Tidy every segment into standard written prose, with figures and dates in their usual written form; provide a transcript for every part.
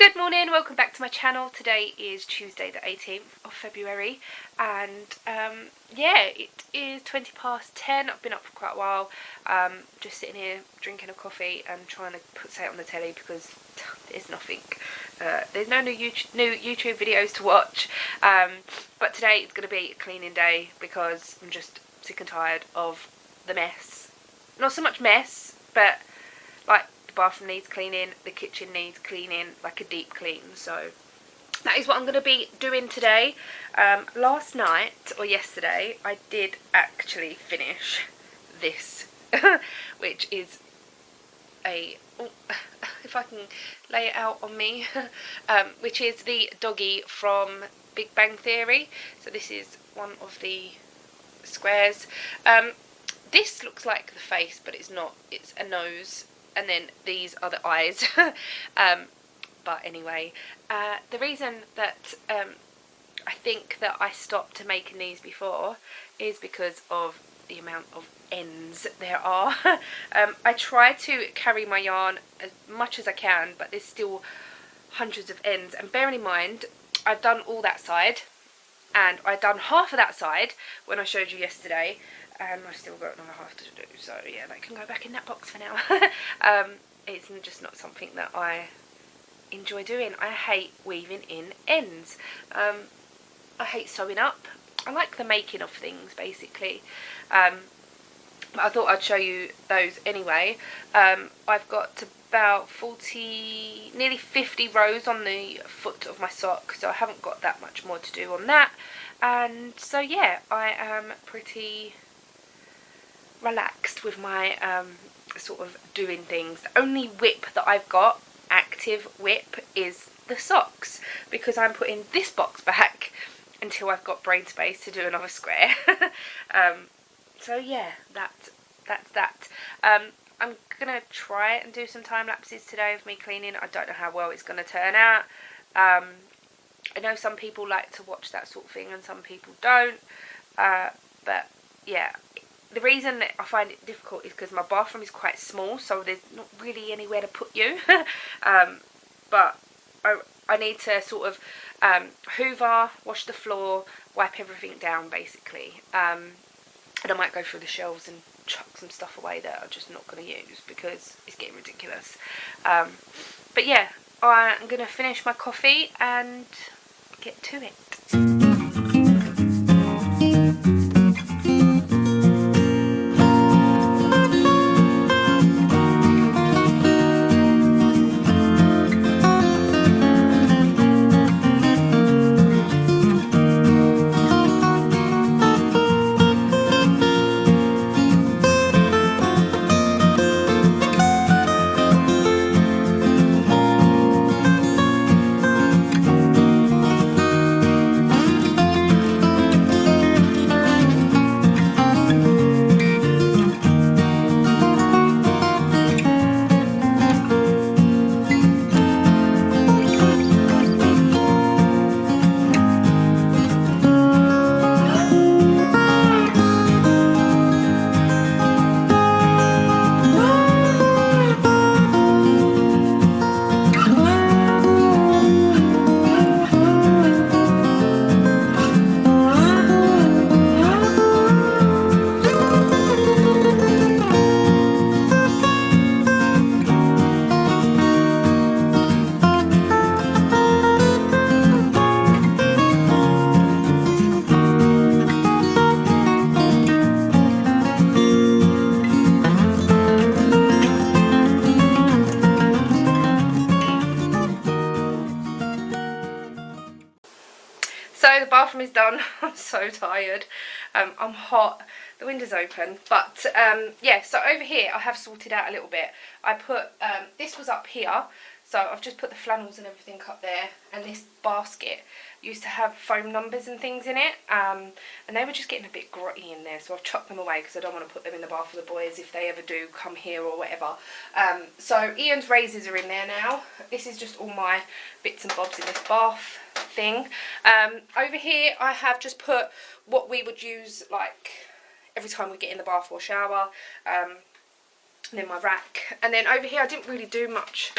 Good morning, welcome back to my channel. Today is Tuesday the 18th of February and yeah, it is 20 past 10. I've been up for quite a while, just sitting here drinking a coffee and trying to put something on the telly because there's nothing, there's no new YouTube videos to watch, but today it's going to be a cleaning day because I'm just sick and tired of the mess. Not so much mess, but like the bathroom needs cleaning, the kitchen needs cleaning, like a deep clean. So that is what I'm going to be doing today. Last night or yesterday I did actually finish this which is a if I can lay it out on me which is the doggy from Big Bang Theory. So this is one of the squares. This looks like the face, but it's not. It's a nose, and then these are the eyes. But anyway, the reason that I think that I stopped making these before is because of the amount of ends there are. I try to carry my yarn as much as I can, but there's still hundreds of ends. And bearing in mind, I've done all that side, and I've done half of that side when I showed you yesterday, and I've still got another half to do. So yeah, that can go back in that box for now. It's just not something that I enjoy doing. I hate weaving in ends. I hate sewing up. I like the making of things basically. But I thought I'd show you those anyway. I've got about 40, nearly 50 rows on the foot of my sock, so I haven't got that much more to do on that. And so yeah, I am pretty relaxed with my sort of doing things. The only whip that I've got, active whip, is the socks, because I'm putting this box back until I've got brain space to do another square. So yeah, that's that. I'm gonna try and do some time lapses today of me cleaning. I don't know how well it's gonna turn out. I know some people like to watch that sort of thing and some people don't, but yeah, the reason that I find it difficult is because my bathroom is quite small, so there's not really anywhere to put you. But I need to sort of hoover, wash the floor, wipe everything down basically. And I might go through the shelves and chuck some stuff away that I'm just not going to use because it's getting ridiculous. But yeah, I'm going to finish my coffee and get to it. So the bathroom is done. I'm so tired. I'm hot. The window's open. But yeah, so over here I have sorted out a little bit. I put, this was up here. So I've just put the flannels and everything up there. And this basket used to have phone numbers and things in it. And they were just getting a bit grotty in there. So I've chucked them away because I don't want to put them in the bath for the boys if they ever do come here or whatever. So Ian's razors are in there now. This is just all my bits and bobs in this bath thing. Over here I have just put what we would use like every time we get in the bath or shower, and then my rack. And then over here I didn't really do much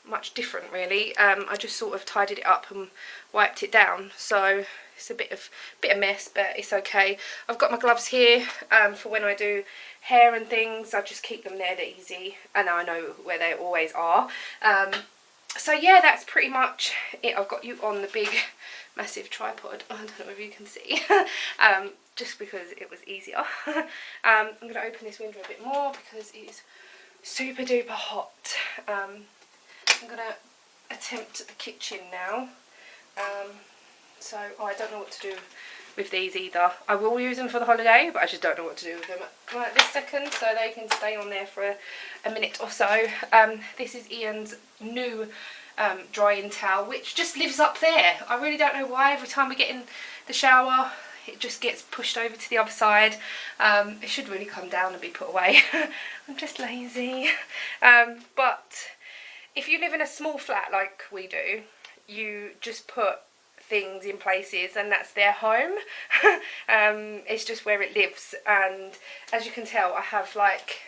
much different really. I just sort of tidied it up and wiped it down, so it's a bit of mess, but it's okay. I've got my gloves here for when I do hair and things. I just keep them there, they're easy, and I know where they always are. So yeah, that's pretty much it. I've got you on the big massive tripod. I don't know if you can see. Just because it was easier. I'm going to open this window a bit more because it is super duper hot. I'm going to attempt the kitchen now. So I don't know what to do with these either. I will use them for the holiday, but I just don't know what to do with them right this second, so they can stay on there for a minute or so. This is Ian's new drying towel, which just lives up there. I really don't know why. Every time we get in the shower, it just gets pushed over to the other side. It should really come down and be put away. I'm just lazy. But if you live in a small flat like we do, you just put things in places and that's their home. It's just where it lives, and as you can tell, I have like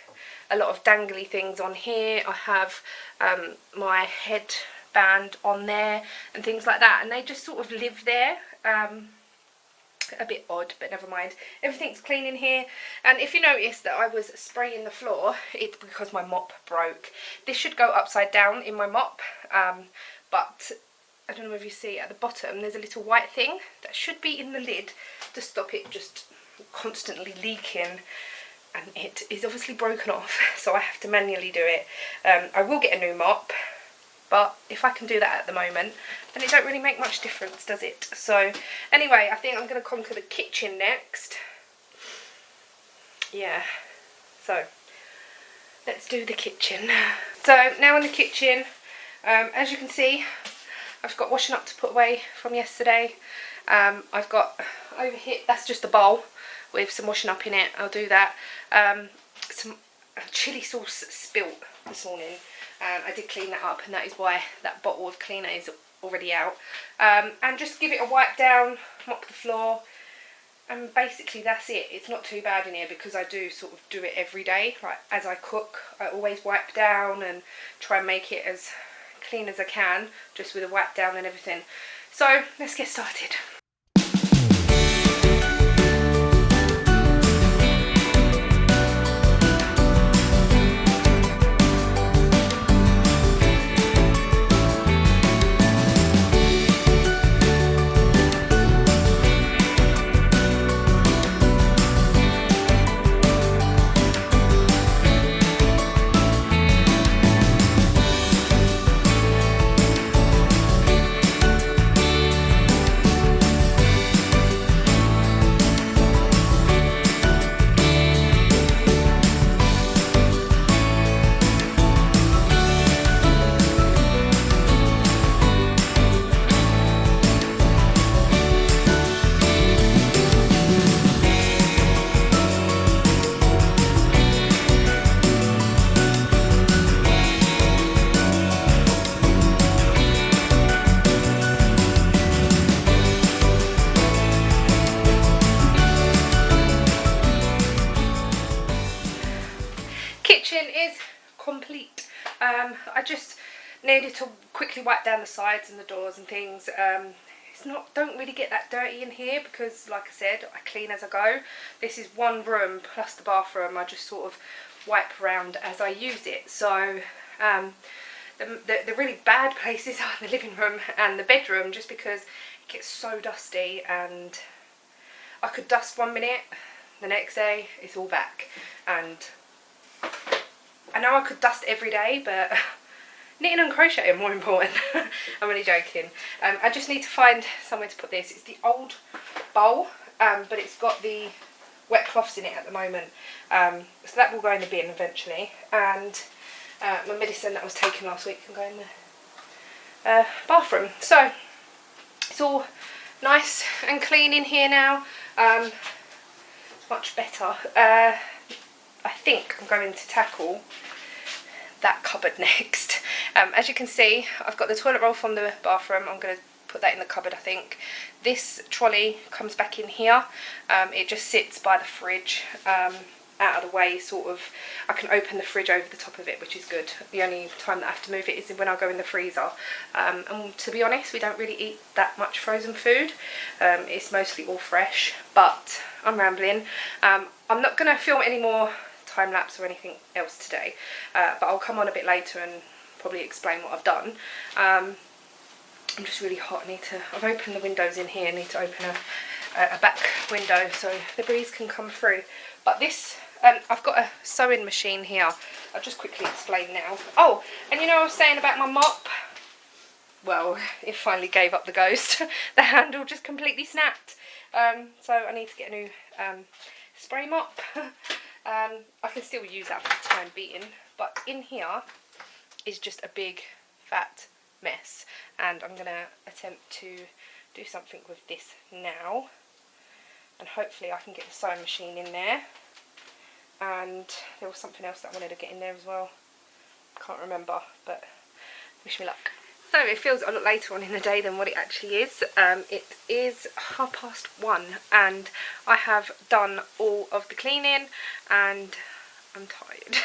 a lot of dangly things on here. I have my headband on there and things like that, and they just sort of live there. A bit odd, but never mind. Everything's clean in here, and if you notice that I was spraying the floor, it's because my mop broke. This should go upside down in my mop, but I don't know if you see at the bottom there's a little white thing that should be in the lid to stop it just constantly leaking, and it is obviously broken off, so I have to manually do it. I will get a new mop, but if I can do that at the moment, then it don't really make much difference, does it? So anyway, I think I'm going to conquer the kitchen next. Yeah, so let's do the kitchen. So now in the kitchen, as you can see, I've got washing up to put away from yesterday. I've got over here, that's just a bowl with some washing up in it. I'll do that. Some chilli sauce spilt this morning. I did clean that up, and that is why that bottle of cleaner is already out. And just give it a wipe down, mop the floor, and basically that's it. It's not too bad in here because I do sort of do it every day. Like as I cook, I always wipe down and try and make it as clean as I can, just with a wipe down and everything. So let's get started. Is complete. I just needed to quickly wipe down the sides and the doors and things. Don't really get that dirty in here because, like I said, I clean as I go. This is one room plus the bathroom. I just sort of wipe around as I use it. So the really bad places are the living room and the bedroom, just because it gets so dusty, and I could dust 1 minute, the next day it's all back. And I know I could dust every day, but knitting and crocheting are more important. I'm only joking. I just need to find somewhere to put this. It's the old bowl, but it's got the wet cloths in it at the moment. So that will go in the bin eventually. And my medicine that was taken last week can go in the bathroom. So it's all nice and clean in here now. Much better. I think I'm going to tackle that cupboard next. As you can see, I've got the toilet roll from the bathroom. I'm going to put that in the cupboard, I think. This trolley comes back in here. It just sits by the fridge, out of the way, sort of. I can open the fridge over the top of it, which is good. The only time that I have to move it is when I go in the freezer. And to be honest, we don't really eat that much frozen food. It's mostly all fresh, but I'm rambling. I'm not going to film any more time lapse or anything else today, but I'll come on a bit later and probably explain what I've done. I'm just really hot. I've opened the windows in here. I need to open a back window so the breeze can come through. But this, I've got a sewing machine here. I'll just quickly explain now. Oh, and you know I was saying about my mop? Well, it finally gave up the ghost. The handle just completely snapped. So I need to get a new spray mop. I can still use that for the time being. But in here is just a big fat mess, and I'm going to attempt to do something with this now, and hopefully I can get the sewing machine in there. And there was something else that I wanted to get in there as well, can't remember, but wish me luck. So it feels a lot later on in the day than what it actually is. It is 1:30 and I have done all of the cleaning and I'm tired.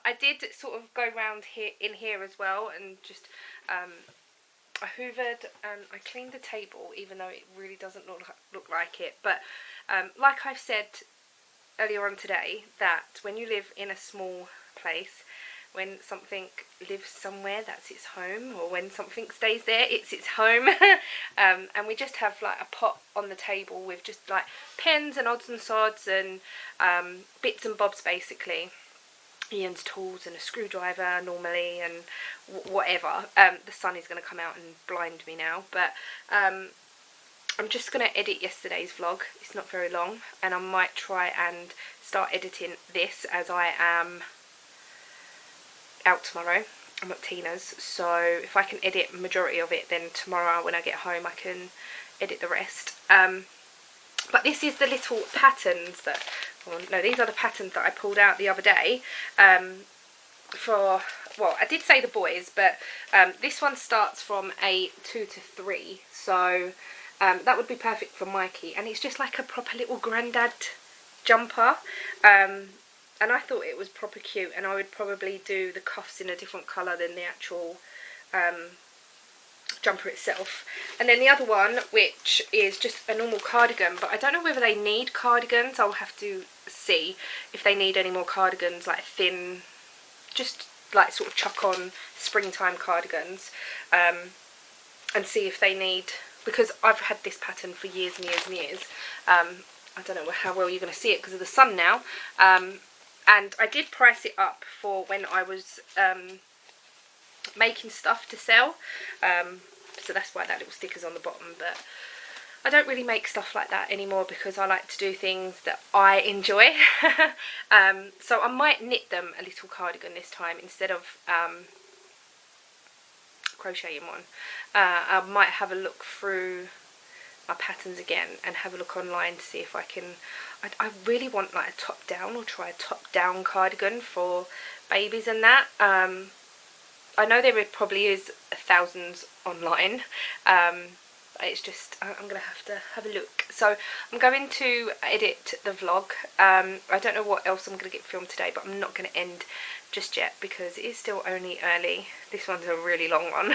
I did sort of go round here as well, and just I hoovered and I cleaned the table, even though it really doesn't look like it. But like I've said earlier on today, that when you live in a small place, when something lives somewhere, that's its home, or when something stays there, it's its home. And we just have like a pot on the table with just like pens and odds and sods and bits and bobs, basically. Ian's tools and a screwdriver normally, and whatever. The sun is going to come out and blind me now, but I'm just going to edit yesterday's vlog. It's not very long, and I might try and start editing this as I am out tomorrow. I'm at Tina's, so if I can edit majority of it, then tomorrow when I get home I can edit the rest. But this is the little patterns that, well, no, these are the patterns that I pulled out the other day for, well, I did say the boys, but this one starts from a 2 to 3, so that would be perfect for Mikey, and it's just like a proper little granddad jumper. And I thought it was proper cute, and I would probably do the cuffs in a different colour than the actual jumper itself. And then the other one, which is just a normal cardigan, but I don't know whether they need cardigans. I'll have to see if they need any more cardigans, like thin, just like sort of chuck on springtime cardigans, and see if they need, because I've had this pattern for years and years and years. I don't know how well you're going to see it because of the sun now. And I did price it up for when I was making stuff to sell. So that's why that little sticker's on the bottom. But I don't really make stuff like that anymore because I like to do things that I enjoy. So I might knit them a little cardigan this time instead of crocheting one. I might have a look through my patterns again and have a look online to see if I can. I really want like a top down, or try a top down cardigan for babies and that. I know there probably is thousands online. It's just, I'm going to have a look. So I'm going to edit the vlog. I don't know what else I'm going to get filmed today, but I'm not going to end just yet because it is still only early. This one's a really long one.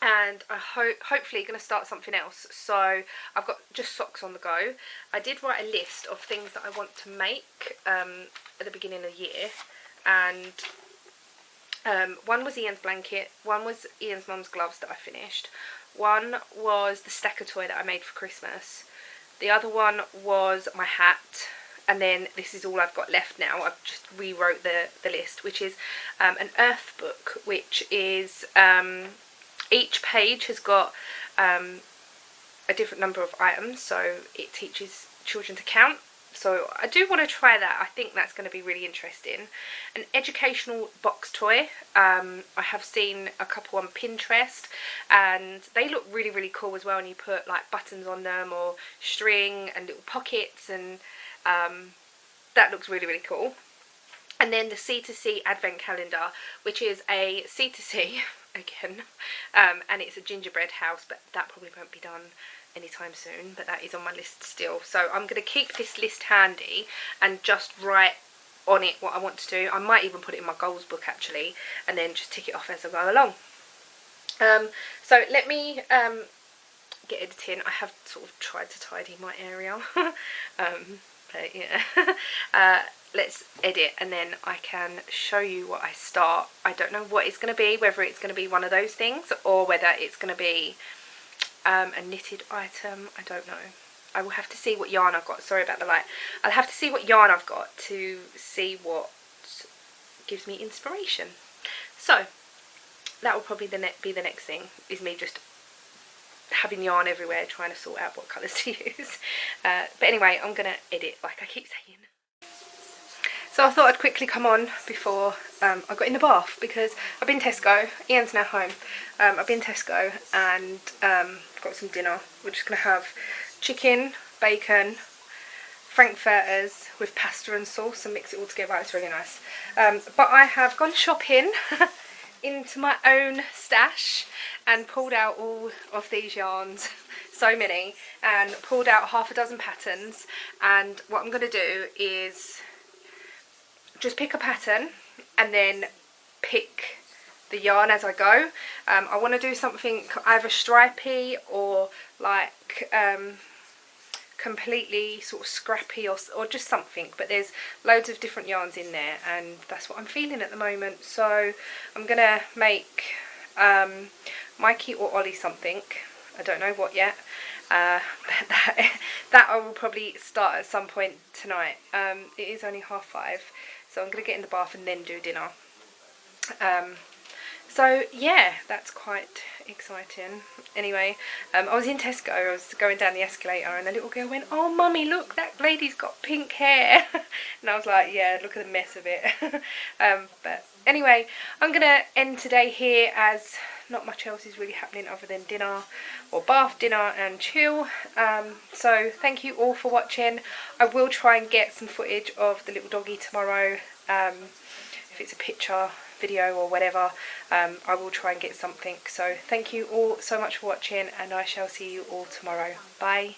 And I hopefully going to start something else. So I've got just socks on the go. I did write a list of things that I want to make at the beginning of the year, and one was Ian's blanket, one was Ian's mum's gloves that I finished, one was the stacker toy that I made for Christmas, the other one was my hat, and then this is all I've got left now. I've just rewrote the list, which is an earth book, which is each page has got a different number of items, so it teaches children to count. So I do want to try that. I think that's going to be really interesting. An educational box toy. I have seen a couple on Pinterest, and they look really, really cool as well. And you put like buttons on them or string and little pockets, and that looks really, really cool. And then the C2C advent calendar, which is a C2C again, and it's a gingerbread house, but that probably won't be done anytime soon, but that is on my list still. So I'm going to keep this list handy and just write on it what I want to do. I might even put it in my goals book actually, and then just tick it off as I go along. So let me get editing. I have sort of tried to tidy my area, but yeah. Let's edit and then I can show you what I start. I don't know what it's going to be, whether it's going to be one of those things or whether it's going to be a knitted item. I don't know. I will have to see what yarn I've got. Sorry about the light. I'll have to see what yarn I've got to see what gives me inspiration. So that will probably be the next thing, is me just having yarn everywhere trying to sort out what colours to use. But anyway, I'm going to edit like I keep saying. So I thought I'd quickly come on before I got in the bath, because I've been Tesco. Ian's now home. I've been Tesco and got some dinner. We're just going to have chicken, bacon, frankfurters with pasta and sauce and mix it all together. It's really nice. But I have gone shopping into my own stash and pulled out all of these yarns, so many, and pulled out half a dozen patterns. And what I'm going to do is just pick a pattern and then pick the yarn as I go. I want to do something either stripy or like completely sort of scrappy or just something, but there's loads of different yarns in there and that's what I'm feeling at the moment. So I'm gonna make Mikey or Ollie something. I don't know what yet, but that I will probably start at some point tonight. It is only 5:30, so I'm gonna get in the bath and then do dinner. So yeah, that's quite exciting. Anyway, I was in Tesco, I was going down the escalator and the little girl went, "Oh mummy, look, that lady's got pink hair." And I was like, yeah, look at the mess of it. But anyway, I'm gonna end today here, as not much else is really happening other than dinner or bath, dinner and chill. So thank you all for watching. I will try and get some footage of the little doggy tomorrow. If it's a picture, video or whatever, I will try and get something. So thank you all so much for watching and I shall see you all tomorrow. Bye.